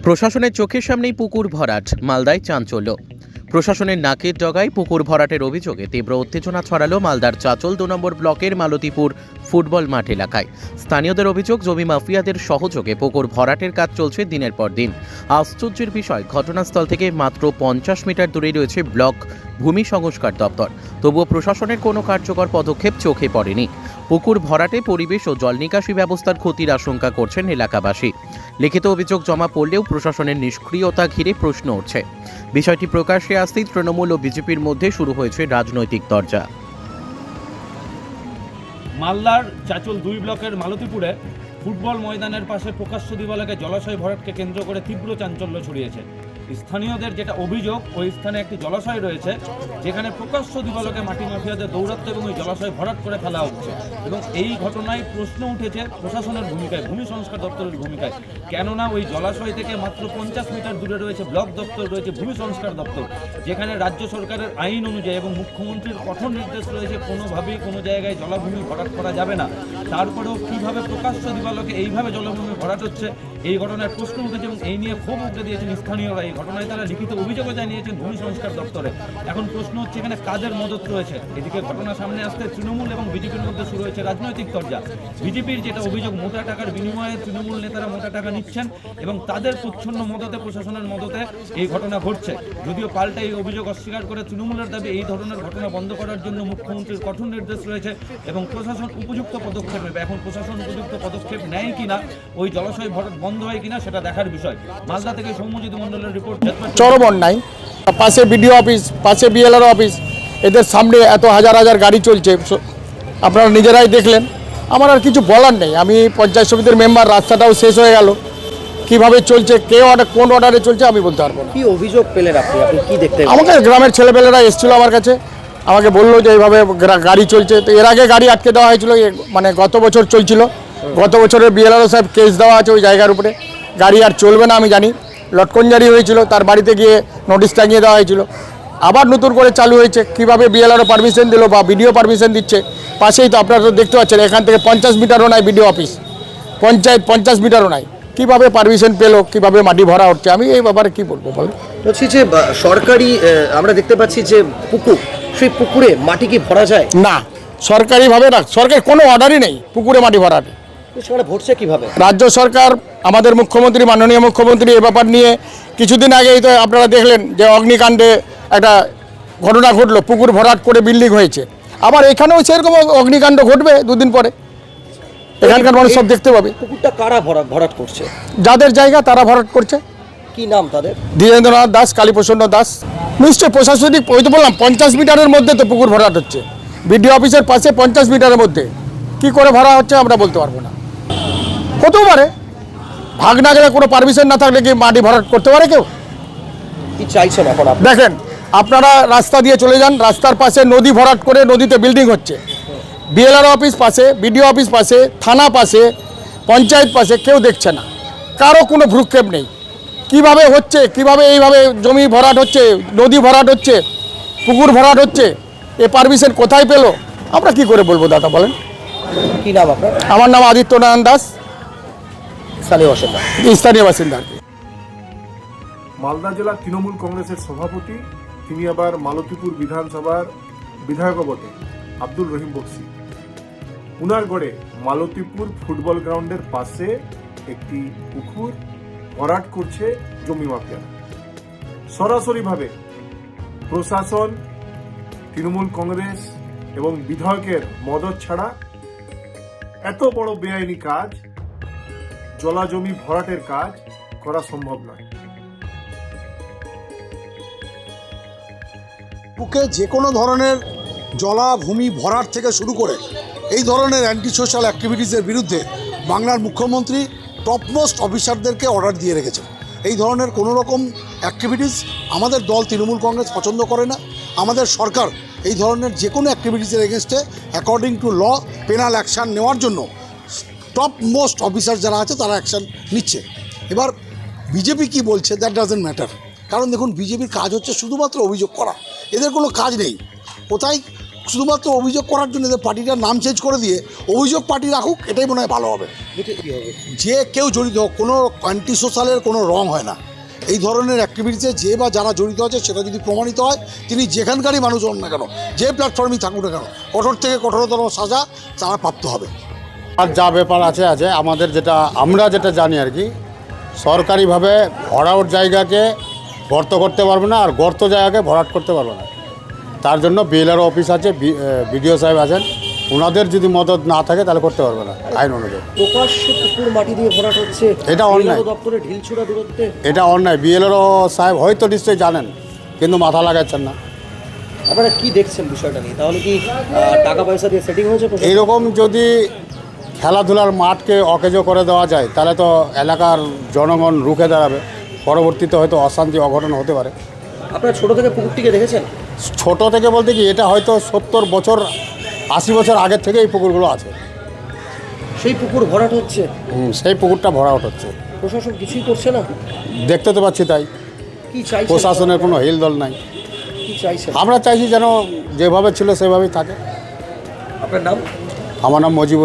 প্রশাসনের চোখের সামনেই পুকুর ভরাট, মালদায় চাঞ্চল্য। প্রশাসনের নাকের ডগায় পুকুর ভরাটের অভিযোগে তীব্র উত্তেজনা ছড়ালো মালদার চাঁচল ২ নম্বর ব্লকের মালতীপুর ফুটবল মাঠ এলাকায়। স্থানীয়দের অভিযোগ, জমি মাফিয়াদের সহযোগে পুকুর ভরাটের কাজ চলছে দিনের পর দিন। আশ্চর্যের বিষয়, ঘটনাস্থল থেকে মাত্র ৫০ মিটার দূরে রয়েছে ব্লক ভূমি সংস্কার দপ্তর। তবুও প্রশাসনের কোনো কার্যকর পদক্ষেপ চোখে পড়েনি। পুকুর ভরাটে পরিবেশ ও জল নিকাশি ব্যবস্থার ক্ষতির আশঙ্কা করছেন এলাকাবাসী। লিখিত অভিযোগ জমা পড়লেও প্রশাসনের নিষ্ক্রিয়তা ঘিরে প্রশ্ন উঠছে। বিষয়টি প্রকাশ্যে আসতেই তৃণমূল ও বিজেপির মধ্যে শুরু হয়েছে রাজনৈতিক তরজা। মালদার চাঁচল ২ ব্লকের মালতীপুরে ফুটবল ময়দানের পাশে প্রকাশ্য দিবালোকে জলাশয় ভরাটকে কেন্দ্র করে তীব্র চাঞ্চল্য ছড়িয়েছে। স্থানীয়দের যেটা অভিযোগ, ওই স্থানে একটি জলাশয় রয়েছে যেখানে প্রকাশ্য দিবালোকে মাটি মাফিয়াদের দৌরাত্ম্য এবং ওই জলাশয় ভরাট করে ফেলা হচ্ছে। এবং এই ঘটনায় প্রশ্ন উঠেছে প্রশাসনের ভূমিকায়, ভূমি সংস্কার দপ্তরের ভূমিকায়। কেননা ওই জলাশয় থেকে মাত্র ৫০ মিটার দূরে রয়েছে ব্লক দপ্তর, রয়েছে ভূমি সংস্কার দপ্তর, যেখানে রাজ্য সরকারের আইন অনুযায়ী এবং মুখ্যমন্ত্রীর কঠোর নির্দেশ রয়েছে কোনোভাবেই কোনো জায়গায় জলাভূমি ভরাট করা যাবে না। তারপরেও কীভাবে প্রকাশ্য দিবালোকে এইভাবে জলাভূমি ভরাট হচ্ছে, এই ঘটনার প্রশ্ন উঠেছে এবং এই নিয়ে ক্ষোভ উঠে দিয়েছেন স্থানীয়রা। এই ঘটনায় তারা লিখিত অভিযোগও জানিয়েছেন ভূমি সংস্কার দপ্তরে। এখন প্রশ্ন হচ্ছে এখানে কাদের মদত রয়েছে। এদিকে ঘটনা সামনে আসতে তৃণমূল এবং বিজেপির মধ্যে শুরু হয়েছে রাজনৈতিক তরজা। বিজেপির যেটা অভিযোগ, মোটা টাকার বিনিময়ে তৃণমূল নেতারা মোটা টাকা নিচ্ছেন এবং তাদের প্রচ্ছন্ন মদতে, প্রশাসনের মদতে এই ঘটনা ঘটছে। যদিও পাল্টা এই অভিযোগ অস্বীকার করে তৃণমূলের দাবি এই ধরনের ঘটনা বন্ধ করার জন্য মুখ্যমন্ত্রীর কঠোর নির্দেশ রয়েছে এবং প্রশাসন উপযুক্ত পদক্ষেপ নেবে। এখন প্রশাসন উপযুক্ত পদক্ষেপ নেয় কিনা, ওই জলাশয় ভরাট বন্ধ হয় কিনা, সেটা দেখার বিষয়। মালদা থেকে সৌম্যজিৎ মণ্ডলের রিপোর্ট। চরম অন্যায়। পাশে বিডিও অফিস, পাশে বিএলআর অফিস, এদের সামনে এত হাজার হাজার গাড়ি চলছে, আপনারা নিজেরাই দেখলেন। আমার আর কিছু বলার নেই। আমি পঞ্চায়েত সমিতির মেম্বার, রাস্তাটাও শেষ হয়ে গেল। কিভাবে চলছে, কে অর্ডার, কোন অর্ডারে চলছে আমি বলতে পারবো না। কি অভিযোগ পেলেন আপনি? আপনি কি দেখতে? আমাকে গ্রামের ছেলেপেলেরা এসেছিল আমার কাছে, আমাকে বললো যে এইভাবে গাড়ি চলছে। তো এর আগে গাড়ি আটকে দেওয়া হয়েছিল, মানে গত বছর চলছিল। গত বছরের বিএলআরও সাহেব কেস দেওয়া আছে ওই জায়গার উপরে, গাড়ি আর চলবে না আমি জানি। লটকন জারি হয়েছিল, তার বাড়িতে গিয়ে নোটিশ টাঙিয়ে দেওয়া হয়েছিল। আবার নতুন করে চালু হয়েছে। কীভাবে বিএলআরও পারমিশন দিল বা বিডিও পারমিশন দিচ্ছে? পাশেই তো আপনারা তো দেখতে পাচ্ছেন, এখান থেকে ৫০ মিটারও নাই বিডিও অফিস, পঞ্চায়েত ৫০ মিটারও নাই। কীভাবে পারমিশন পেলো, কীভাবে মাটি ভরা হচ্ছে, আমি এই ব্যাপারে কী বলবো বলো। বলছি যে সরকারি আমরা দেখতে পাচ্ছি যে পুকুর, সেই পুকুরে মাটি কি ভরা যায়? না, সরকারিভাবে না, সরকারের কোনো অর্ডারই নেই পুকুরে মাটি ভরার। সেখানে ভরছে কীভাবে? রাজ্য সরকার, আমাদের মুখ্যমন্ত্রী, মাননীয় মুখ্যমন্ত্রী এ ব্যাপার নিয়ে কিছুদিন আগেই তো আপনারা দেখলেন যে অগ্নিকাণ্ডে একটা ঘটনা ঘটলো, পুকুর ভরাট করে বিল্ডিং হয়েছে। আবার এখানেও সেরকম অগ্নিকাণ্ড ঘটবে দুদিন পরে, এখানকার মানুষ সব দেখতে পাবে। পুকুরটা কারা ভরাট করছে? যাদের জায়গা তারা ভরাট করছে। কি নাম তাদের? দ্বিজেন্দ্রনাথ দাস, কালীপ্রসন্ন দাস। নিশ্চয় প্রশাসনিক, ওই তো বললাম ৫০ মিটারের মধ্যে তো পুকুর ভরাট হচ্ছে, বিডিও অফিসের পাশে ৫০ মিটারের মধ্যে। কি করে ভরা হচ্ছে আমরা বলতে পারবো না। হতেও পারে, ভাগ না গেলে, কোনো পারমিশন না থাকলে কি মাটি ভরাট করতে পারে কেউ? কি চাইছেন এখন? দেখেন, আপনারা রাস্তা দিয়ে চলে যান, রাস্তার পাশে নদী ভরাট করে নদীতে বিল্ডিং হচ্ছে। বিএলআর অফিস পাশে, বিডিও অফিস পাশে, থানা পাশে, পঞ্চায়েত পাশে, কেউ দেখছে না, কারো কোনো ভ্রুক্ষেপ নেই। কিভাবে হচ্ছে, কিভাবে এইভাবে জমি ভরাট হচ্ছে, নদী ভরাট হচ্ছে, পুকুর ভরাট হচ্ছে, এ পারমিশন কোথায় পেলো আমরা কি করে বলবো দাদা বলেন? কি নাম আপনার? আমার নাম আদিত্যনারায়ণ দাস, স্থানীয় বাসিন্দা। স্থানীয় বাসিন্দা। মালদা জেলা তৃণমূল কংগ্রেসের সভাপতি, তিনি আবার মালতীপুর বিধানসভার বিধায়কও বটে, আব্দুল রহিম বক্সি। উনার গড়ে মালতীপুর ফুটবল গ্রাউন্ডের পাশে একটি পুকুর ভরাট করছে জমি মাফিয়া। সরাসরিভাবে প্রশাসন, তৃণমূল কংগ্রেস এবং বিধায়কের মদত ছাড়া এত বড় বেআইনি কাজ, জলা জমি ভরাটের কাজ করা সম্ভব নয়। বুকে যে কোনো ধরনের জলাভূমি ভরাট থেকে শুরু করে এই ধরনের অ্যান্টি সোশ্যাল অ্যাক্টিভিটিসের বিরুদ্ধে বাংলার মুখ্যমন্ত্রী টপমোস্ট অফিসারদেরকে অর্ডার দিয়ে রেখেছেন। এই ধরনের কোনো রকম অ্যাক্টিভিটিস আমাদের দল তৃণমূল কংগ্রেস পছন্দ করে না। আমাদের সরকার এই ধরনের যে কোনো অ্যাক্টিভিটিসের এগেনস্টে according to law penal action নেওয়ার জন্য টপ মোস্ট অফিসার যারা আছে তারা অ্যাকশান নিচ্ছে। এবার বিজেপি কি বলছে দ্যাট ডাজেন্ট ম্যাটার, কারণ দেখুন বিজেপির কাজ হচ্ছে শুধুমাত্র অভিযোগ করা, এদের কোনো কাজ নেই। কোথায় শুধুমাত্র অভিযোগ করার জন্য যে পার্টিটার নাম চেঞ্জ করে দিয়ে অভিযোগ পার্টি রাখুক, এটাই মনে হয় ভালো হবে। এতে কি হবে? যে কেউ জড়িত হোক, কোনো অ্যান্টি সোশ্যালের কোনো রং হয় না। এই ধরনের অ্যাক্টিভিটিসে যে বা যারা জড়িত আছে সেটা যদি প্রমাণিত হয়, তিনি যেখানকারই মানুষ হন না কেন, যে প্ল্যাটফর্মেই থাকুক না কেন, কঠোর থেকে কঠোরতম সাজা তারা প্রাপ্ত হবে। আর যা ব্যাপার আছে আমাদের আমরা যেটা জানি আর কি, সরকারিভাবে ভরাট জায়গাকে গর্ত করতে পারবে না, আর গর্ত জায়গাকে ভরাট করতে পারবে না। তার জন্য বিএলআরও অফিস আছে, বিডিও সাহেব আছেন, ওনাদের যদি মদত না থাকে তাহলে করতে পারবে না আইন অনুযায়ী। প্রকাশ্যে পুকুর মাটি দিয়ে ভরাট হচ্ছে, এটা অন্যায়। BLRO দপ্তরে ঢিলছোড়া দূরত্বে। এটা অন্যায়। বিএলআরও সাহেব হয়তো নিশ্চয়ই জানেন, কিন্তু মাথা লাগাচ্ছেন না। আপনারা কি দেখছেন বিষয়টা নিয়ে? তাহলে কি টাকা পয়সা দিয়ে সেটিং হয়েছে? এইরকম যদি খেলাধুলার মাঠকে অকেজো করে দেওয়া যায় তাহলে তো এলাকার জনগণ রুখে দাঁড়াবে, পরবর্তীতে হয়তো অশান্তি অঘটন হতে পারে। আপনারা ছোট থেকে পুকুরটিকে দেখেছেন? ছোট থেকে বলতে কি, এটা হয়তো 70 বছর 80 বছর আগের থেকে এই পুকুরগুলো আছে। সেই পুকুর ভরাট হচ্ছে, সেই পুকুরটা ভরাট হচ্ছে, প্রশাসন কিছুই করছে না। দেখতে তো পাচ্ছি তাই। কি চাইছেন? প্রশাসনের কোনো হেলদোল নাই। কি চাইছেন? আমরা চাইছি যেন যেভাবে ছিল সেভাবেই থাকে। আপনার নাম? আমার নাম মজিবুর।